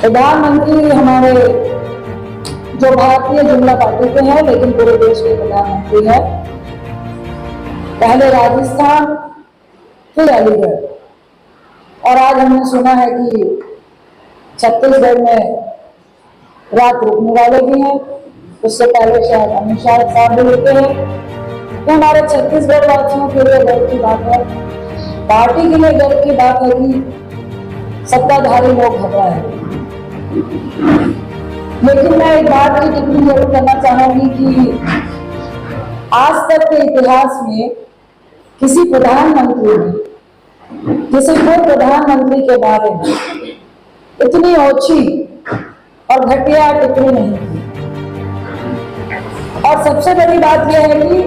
प्रधानमंत्री हमारे जो भारतीय जनता पार्टी के हैं लेकिन पूरे देश के प्रधानमंत्री हैं। पहले राजस्थान फिर अलीगढ़ और आज हमने सुना है कि छत्तीसगढ़ में रात रुकने वाले भी हैं। उससे पहले शायद अमित शाह साहब भी रुके हैं। तो हमारे छत्तीसगढ़ वासियों के लिए गर्व की बात है, पार्टी के लिए गर्व की बात है कि सत्ताधारी लोग घबराए। लेकिन मैं एक बात की टिप्पणी जरूर करना चाहूंगी कि आज तक के इतिहास में किसी प्रधानमंत्री ने किसी को प्रधानमंत्री के बारे में इतनी ओछी और घटिया टिप्पणी नहीं की। और सबसे बड़ी बात यह है कि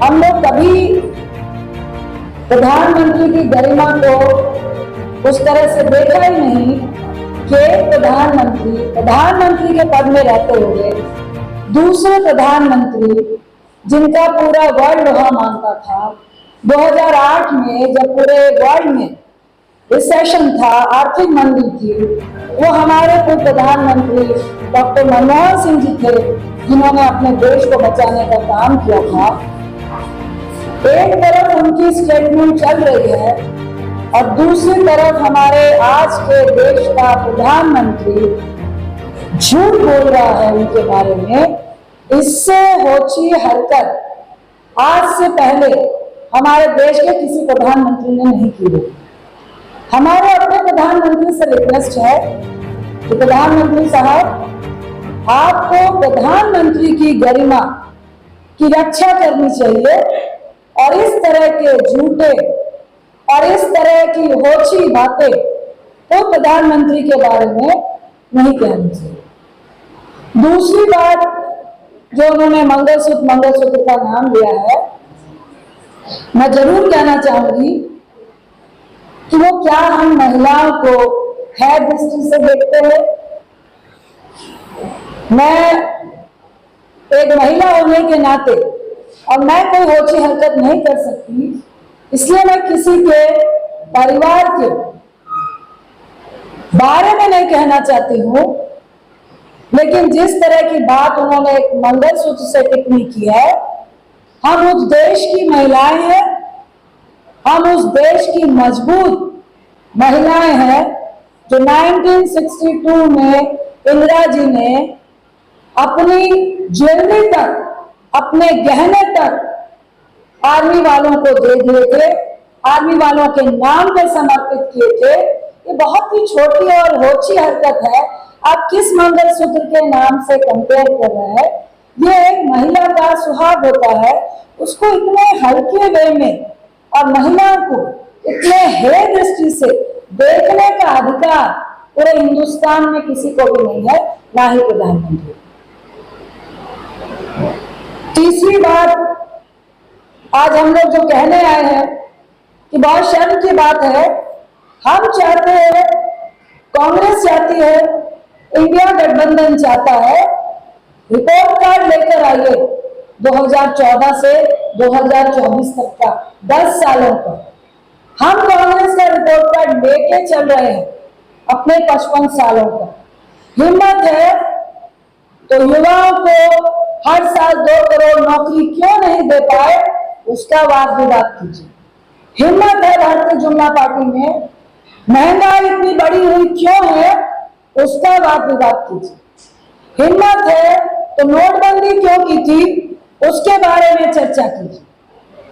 हम लोग कभी प्रधानमंत्री की गरिमा को उस तरह से देखा ही नहीं कि प्रधानमंत्री के पद में रहते हुए दूसरे प्रधानमंत्री जिनका पूरा वर्ल्ड वहां मानता था, 2008 में जब पूरे वर्ल्ड में रिसेशन था, आर्थिक मंदी थी, वो हमारे पूर्व प्रधानमंत्री डॉक्टर मनमोहन सिंह जी थे जिन्होंने अपने देश को बचाने का काम किया था। एक तरफ उनकी स्टेटमेंट चल रही है और दूसरी तरफ हमारे आज के देश का प्रधानमंत्री झूठ बोल रहा है उनके बारे में। इससे होची हरकत आज से पहले हमारे देश के किसी प्रधानमंत्री ने नहीं की है। हमारे अपने प्रधानमंत्री से रिक्वेस्ट है कि प्रधानमंत्री साहब, आपको प्रधानमंत्री की गरिमा की रक्षा करनी चाहिए और इस तरह के झूठे और इस तरह की होची बातें तो प्रधानमंत्री के बारे में नहीं कहनी चाहिए। दूसरी बात जो उन्होंने मंगलसूत्र का नाम लिया है, मैं जरूर कहना चाहूंगी कि वो क्या हम महिलाओं को है दृष्टि से देखते हैं। मैं एक महिला होने के नाते और मैं कोई होची हरकत नहीं कर सकती, इसलिए मैं किसी के परिवार के बारे में नहीं कहना चाहती हूं। लेकिन जिस तरह की बात उन्होंने एक मंगलसूत्र से टिप्पणी की है, हम उस देश की महिलाएं हैं, हम उस देश की मजबूत महिलाएं हैं जो 1962 में इंदिरा जी ने अपनी ज्वेलरी तक, अपने गहने तक आर्मी वालों को दे दिए थे, आर्मी वालों के नाम पे समर्पित किए थे। ये बहुत ही छोटी और होची हरकत है। आप किस मंगलसूत्र के नाम से कंपेयर कर रहे हैं? ये एक महिला का सुहाग होता है, उसको इतने हल्के वे में और महिला को इतने हे दृष्टि से देखने का अधिकार पूरे हिंदुस्तान में किसी को भी नहीं है, ना ही प्रधानमंत्री। तीसरी बात, आज हम लोग जो कहने आए हैं कि बहुत शर्म की बात है, हम चाहते हैं, कांग्रेस चाहती है, इंडिया गठबंधन चाहता है, रिपोर्ट कार्ड लेकर आइए 2014 से 2024 तक का 10 सालों का। हम कांग्रेस का रिपोर्ट कार्ड लेके चल रहे हैं अपने 55 सालों का। हिम्मत है तो युवाओं को हर साल 2 करोड़ नौकरी क्यों नहीं दे पाए, उसका वाद विवाद कीजिए। हिम्मत है भारतीय जनता पार्टी में महंगाई इतनी बड़ी हुई क्यों है, उसका वाद विवाद कीजिए। हिम्मत है तो नोटबंदी क्यों की थी, उसके बारे में चर्चा कीजिए।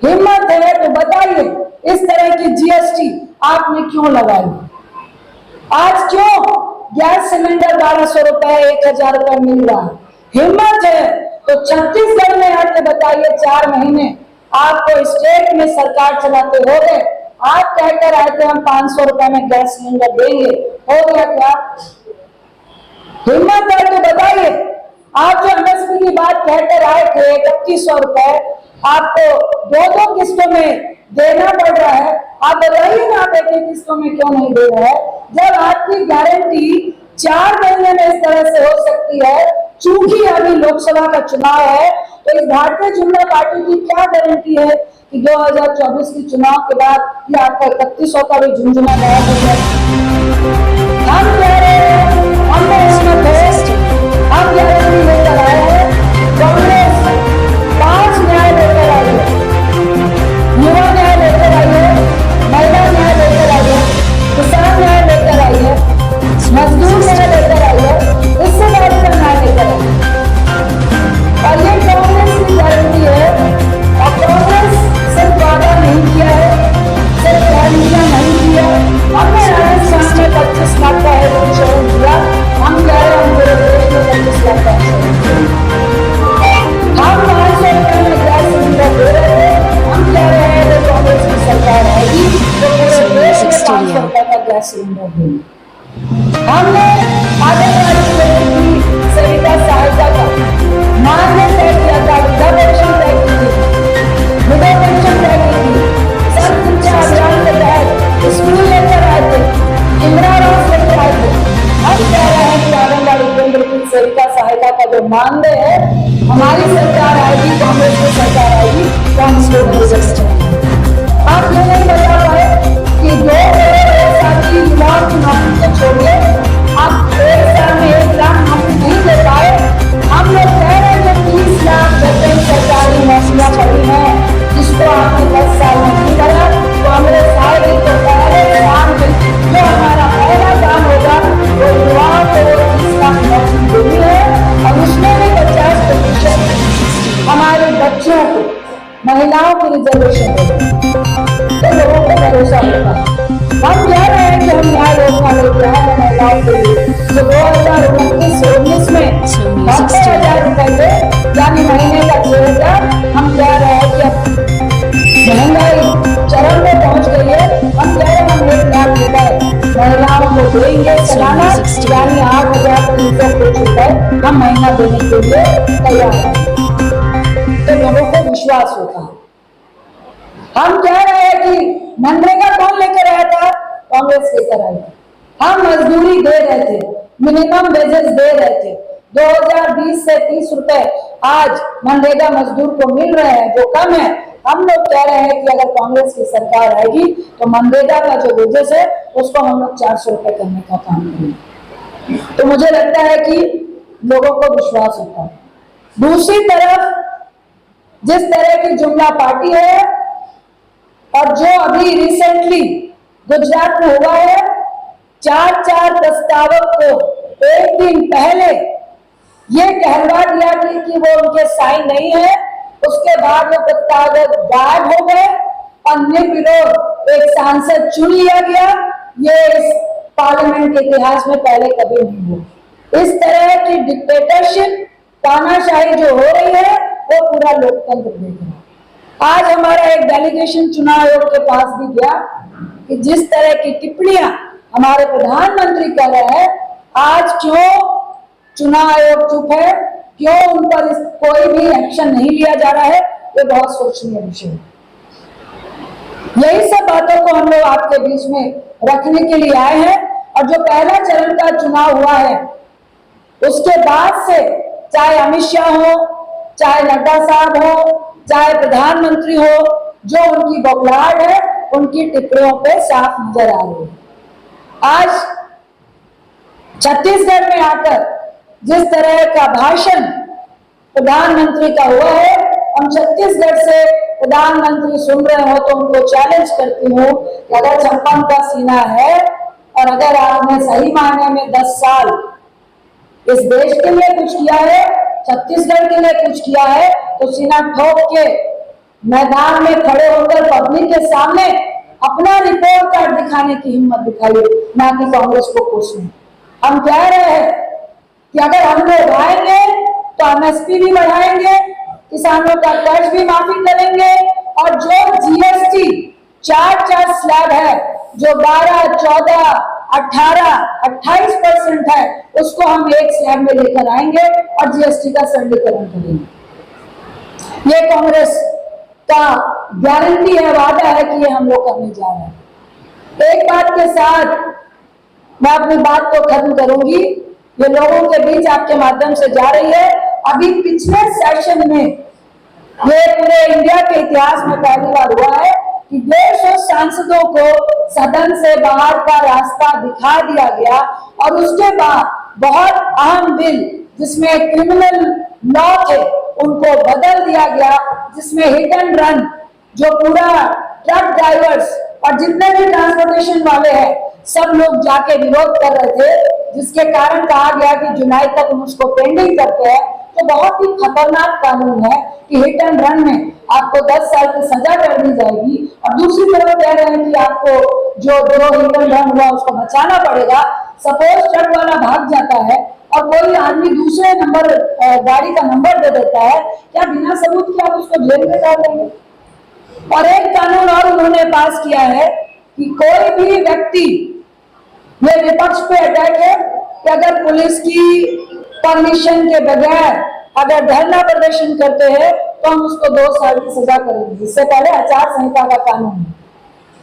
हिम्मत है तो बताइए इस तरह की जीएसटी आपने क्यों लगाई। आज क्यों गैस सिलेंडर 1200 रुपए 1000 रुपए मिल रहा है। हिम्मत है तो छत्तीसगढ़ में आके बताइए 4 महीने आपको स्टेट में सरकार चलाते हो गए, आप कहकर आए थे हम 500 रुपए में गैस सिलेंडर देंगे, हो गया क्या? हिम्मत है तो बताइए, आप जो एमएसपी की बात कहकर आए थे 3100 रुपए आपको 2 किस्तों में देना पड़ रहा है, आप बताइए ना आप 1 किस्तों में क्यों नहीं दे रहे हैं, जब आपकी गारंटी 4 महीने में इस तरह से हो सकती है। चूंकि अभी लोकसभा का चुनाव है तो इस भारतीय जनता पार्टी की क्या गारंटी है कि 2024 के चुनाव के बाद ये आपका 3100 का भी झुंझुना गायब हो जाए। हम कह रहे हैं स्कूल लेकर आए थे, इंदिरा आवास लेकर आए थे। हम कह रहे हैं कि आंगनबाड़ी केंद्र की सेविका सहायता का जो मानदेय है, हमारी सरकार आएगी, कांग्रेस की सरकार आएगी तो हम इसको नहीं दे सकते। आप ये नहीं बता पाए कि 2 करोड़ साथी युवाओं की नौकरी को छोड़िए, आप 1 साल में 1 लाख नौकरी नहीं दे पाए। हम लोग कह रहे हैं कि 30 लाख वेतन सरकारी नौकरियां पड़ी हैं, जिसको आपने 10 साल में नहीं करा, तो हमारे सारे तो पहले काम में जो हमारा पहला काम होगा वो युवाओं को 30 लाख नौकरी देनी है और उसमें भी 50% हमारे बच्चों को, महिलाओं की रिजर्वेशन देनी, तो लोगों को भरोसा होगा। हम कह रहे हैं कि हम न्याय योजना लेके आए हैं महिलाओं के लिए, जो 2029 में 90,000 रुपए थे, यानी महीने का 6,000। हम कह रहे हैं कि अब महंगाई चरम में पहुंच गई है, हम कह रहे हैं हम 1 लाख रुपए महिलाओं को देंगे सालाना, यानी 8,300 कुछ रुपए हम महीना देने के लिए तैयार हैं। तो लोगों को विश्वास होता है। हम कह रहे हैं कि मनरेगा कौन लेकर आया था? कांग्रेस लेकर आई थी। हम मजदूरी दे रहे थे, मिनिमम वेजेस दे रहे थे, 2020 से 30 रुपए आज मनरेगा मजदूर को मिल रहे हैं, जो कम है। हम लोग कह रहे हैं कि अगर कांग्रेस की सरकार आएगी तो मनरेगा का जो वेजेस है उसको हम लोग 400 रुपए करने का काम करेंगे। तो मुझे लगता है कि लोगों को विश्वास होता है। दूसरी तरफ जिस तरह की जुमला पार्टी है और जो अभी रिसेंटली गुजरात में हुआ है, 4 प्रस्तावक को एक दिन पहले ये कहलवा दिया कि वो उनके साइन नहीं है, उसके बाद वो प्रस्तावक गायब हो गए और निर्विरोध एक सांसद चुन लिया गया। ये इस पार्लियामेंट के इतिहास में पहले कभी नहीं हुआ। इस तरह की डिक्टेटरशिप, तानाशाही जो हो रही है वो पूरा लोकतंत्र देख रहा है। आज हमारा एक डेलीगेशन चुनाव आयोग के पास भी गया कि जिस तरह की टिप्पणियां हमारे प्रधानमंत्री कर रहे हैं, आज क्यों चुनाव आयोग चुप है, क्यों उन पर कोई भी एक्शन नहीं लिया जा रहा है, ये बहुत सोचनीय विषय है। यही सब बातों को हम लोग आपके बीच में रखने के लिए आए हैं। और जो पहला चरण का चुनाव हुआ है उसके बाद से चाहे अमित शाह हो, चाहे नड्डा साहब हो, चाहे प्रधानमंत्री हो, जो उनकी बौखलाहट है उनकी टिप्पणियों पे साफ नजर आ रही है। आज छत्तीसगढ़ में आकर जिस तरह का भाषण प्रधानमंत्री का हुआ है, हम छत्तीसगढ़ से प्रधानमंत्री सुन रहे हो तो उनको चैलेंज करती हूँ कि अगर छप्पन का सीना है और अगर आपने सही मायने में 10 साल इस देश के लिए कुछ किया है, छत्तीसगढ़ के लिए कुछ किया है, तो सीना ठोक के मैदान में खड़े होकर पब्लिक के सामने अपना रिपोर्ट कार्ड दिखाने की हिम्मत दिखाइए, ना कि कांग्रेस को कोसने। हम कह रहे हैं कि अगर हम लोग आएंगे तो एमएसपी भी बढ़ाएंगे, किसानों का कर्ज भी माफी करेंगे और जो जीएसटी 4 स्लैब है, जो 12, 14, 18, 28% है, उसको हम एक स्लैब में लेकर आएंगे और जीएसटी का सरलीकरण करेंगे। ये कांग्रेस का गारंटी है, वादा है कि ये हम लोग करने जा रहे हैं। एक बात के साथ मैं अपनी बात को खत्म करूंगी, ये लोगों के बीच आपके माध्यम से जा रही है। अभी पिछले सेशन में ये पूरे इंडिया के इतिहास में पहली बार हुआ है कि 150 सांसदों को सदन से बाहर का रास्ता दिखा दिया गया और उसके बाद बहुत अहम बिल जिसमें क्रिमिनल लॉ थे उनको बदल दिया गया, जिसमें हिट एंड रन जो पूरा ट्रक ड्राइवर्स और जितने भी ट्रांसपोर्टेशन वाले हैं सब लोग जाके विरोध कर रहे थे, जिसके कारण कहा गया कि जुलाई तक हम उसको पेंडिंग करते हैं। तो बहुत ही खतरनाक कानून है कि हिट एंड रन में आपको 10 साल की सजा कर दी जाएगी और दूसरी तरफ कह रहे हैं कि आपको जो हिट एंड रन हुआ उसको बचाना पड़ेगा। सपोज ट्रक वाला भाग जाता है और कोई आदमी दूसरे नंबर गाड़ी का नंबर दे देता है, क्या बिना सबूत के आप उसको जेल में डाल देंगे? और एक कानून और उन्होंने पास किया है कि कोई भी व्यक्ति, ये विपक्ष पे अटैक है कि अगर पुलिस की परमिशन के बगैर अगर धरना प्रदर्शन करते हैं तो हम उसको 2 साल की सजा करेंगे। इससे पहले आचार संहिता का कानून है,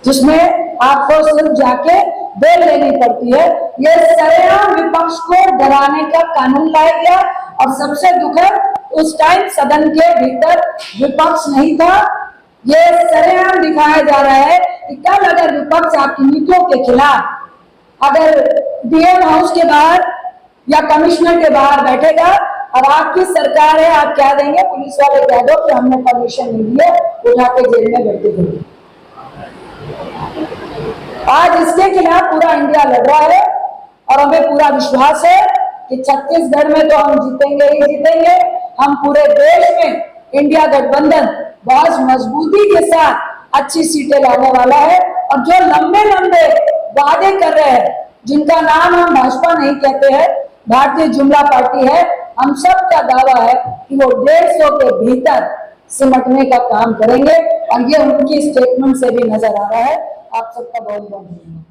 जिसमें आपको सिर्फ जाके बेल लेनी पड़ती है। ये सरेआम विपक्ष को डराने का कानून लाया गया और सबसे दुखद उस टाइम सदन के भीतर विपक्ष नहीं था। ये सरेआम दिखाया जा रहा है कि कल अगर विपक्ष आपकी नीतियों के खिलाफ अगर डीएम हाउस के बाहर या कमिश्नर के बाहर बैठेगा और आपकी सरकार है, आप क्या देंगे? पुलिस वाले कह दो कि हमने परमिशन नहीं दी है, उठा के जेल में भर्ती करेंगे। आज इसके खिलाफ पूरा इंडिया लड़ रहा है और हमें पूरा विश्वास है कि छत्तीसगढ़ में तो हम जीतेंगे ही जीतेंगे। हम पूरे देश में इंडिया गठबंधन बहुत मजबूती के साथ अच्छी सीटें लाने वाला है। और जो लंबे लंबे वादे कर रहे हैं, जिनका नाम हम भाजपा नहीं कहते हैं, भारतीय जुमला पार्टी है, हम सब का दावा है कि वो 150 के भीतर सिमटने का काम करेंगे और ये उनकी स्टेटमेंट से भी नजर आ रहा है। आप सबका बहुत बहुत धन्यवाद।